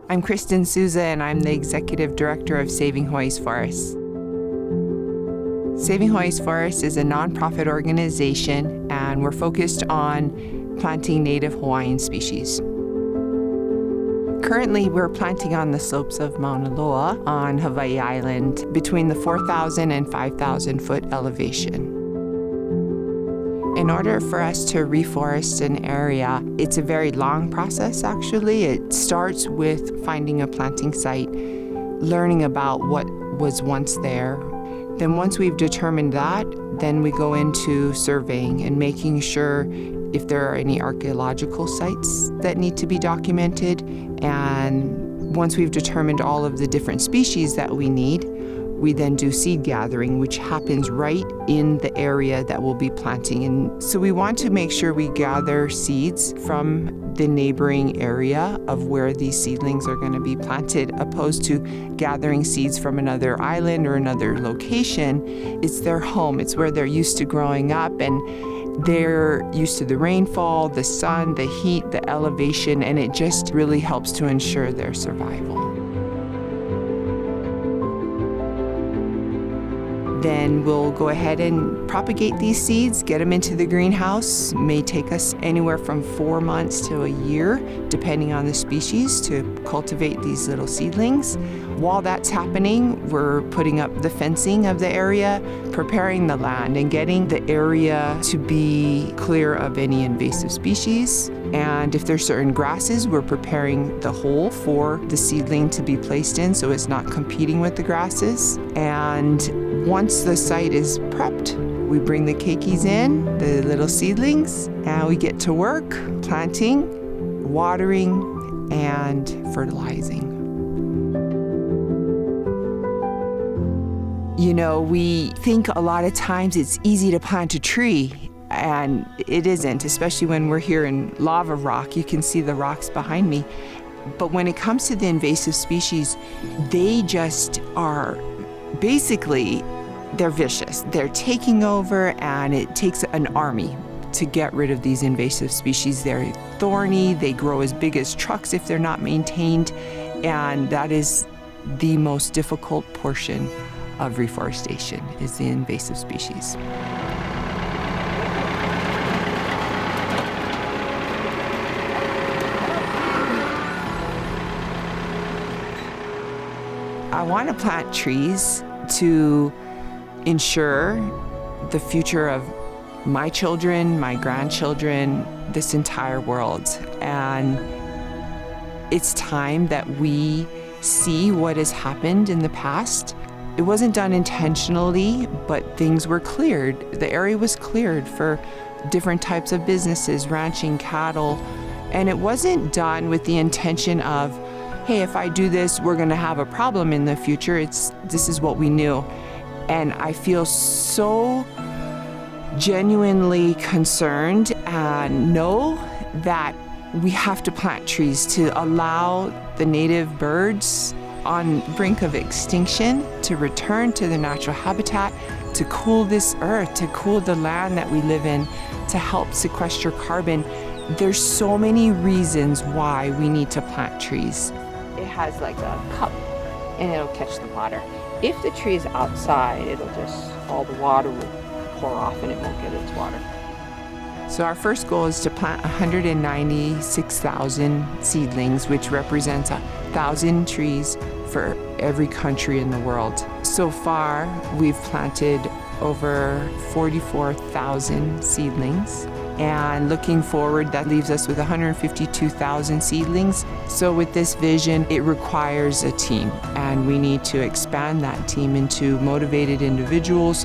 I'm Kristen Souza, and I'm the Executive Director of Saving Hawaii's Forests. Saving Hawaii's Forests is a nonprofit organization, and we're focused on planting Native Hawaiian species. Currently, we're planting on the slopes of Mauna Loa on Hawaii Island between the 4,000 and 5,000 foot elevation. In order for us to reforest an area, it's a very long process actually. It starts with finding a planting site, learning about what was once there. Then once we've determined that, then we go into surveying and making sure if there are any archaeological sites that need to be documented. And once we've determined all of the different species that we need, we then do seed gathering, which happens right in the area that we'll be planting. And so we want to make sure we gather seeds from the neighboring area of where these seedlings are going to be planted, opposed to gathering seeds from another island or another location. It's their home. It's where they're used to growing up, and they're used to the rainfall, the sun, the heat, the elevation, and it just really helps to ensure their survival. Then we'll go ahead and propagate these seeds, get them into the greenhouse. It may take us anywhere from 4 months to a year, depending on the species, to cultivate these little seedlings. While that's happening, we're putting up the fencing of the area, preparing the land, and getting the area to be clear of any invasive species. And if there's certain grasses, we're preparing the hole for the seedling to be placed in so it's not competing with the grasses. And once the site is prepped, we bring the keikis in, the little seedlings, and we get to work planting, watering, and fertilizing. You know, we think a lot of times it's easy to plant a tree, and it isn't, especially when we're here in lava rock. You can see the rocks behind me. But when it comes to the invasive species, they just are basically, they're vicious. They're taking over, and it takes an army to get rid of these invasive species. They're thorny, they grow as big as trucks if they're not maintained, and that is the most difficult portion of reforestation, is the invasive species. I want to plant trees to ensure the future of my children, my grandchildren, this entire world. And it's time that we see what has happened in the past. It wasn't done intentionally, but things were cleared. The area was cleared for different types of businesses, ranching, cattle, and it wasn't done with the intention of, hey, if I do this, we're gonna have a problem in the future. This is what we knew. And I feel so genuinely concerned and know that we have to plant trees to allow the native birds on brink of extinction to return to their natural habitat, to cool this earth, to cool the land that we live in, to help sequester carbon. There's so many reasons why we need to plant trees. It has like a cup, and it'll catch the water. If the tree is outside, all the water will pour off and it won't get its water. So our first goal is to plant 196,000 seedlings, which represents 1,000 trees for every country in the world. So far, we've planted over 44,000 seedlings. And looking forward, that leaves us with 152,000 seedlings. So with this vision, it requires a team, and we need to expand that team into motivated individuals.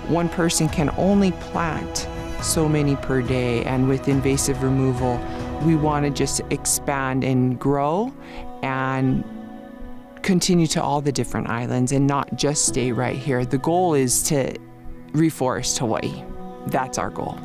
One person can only plant so many per day, and with invasive removal, we want to just expand and grow and continue to all the different islands and not just stay right here. The goal is to reforest Hawaii. That's our goal.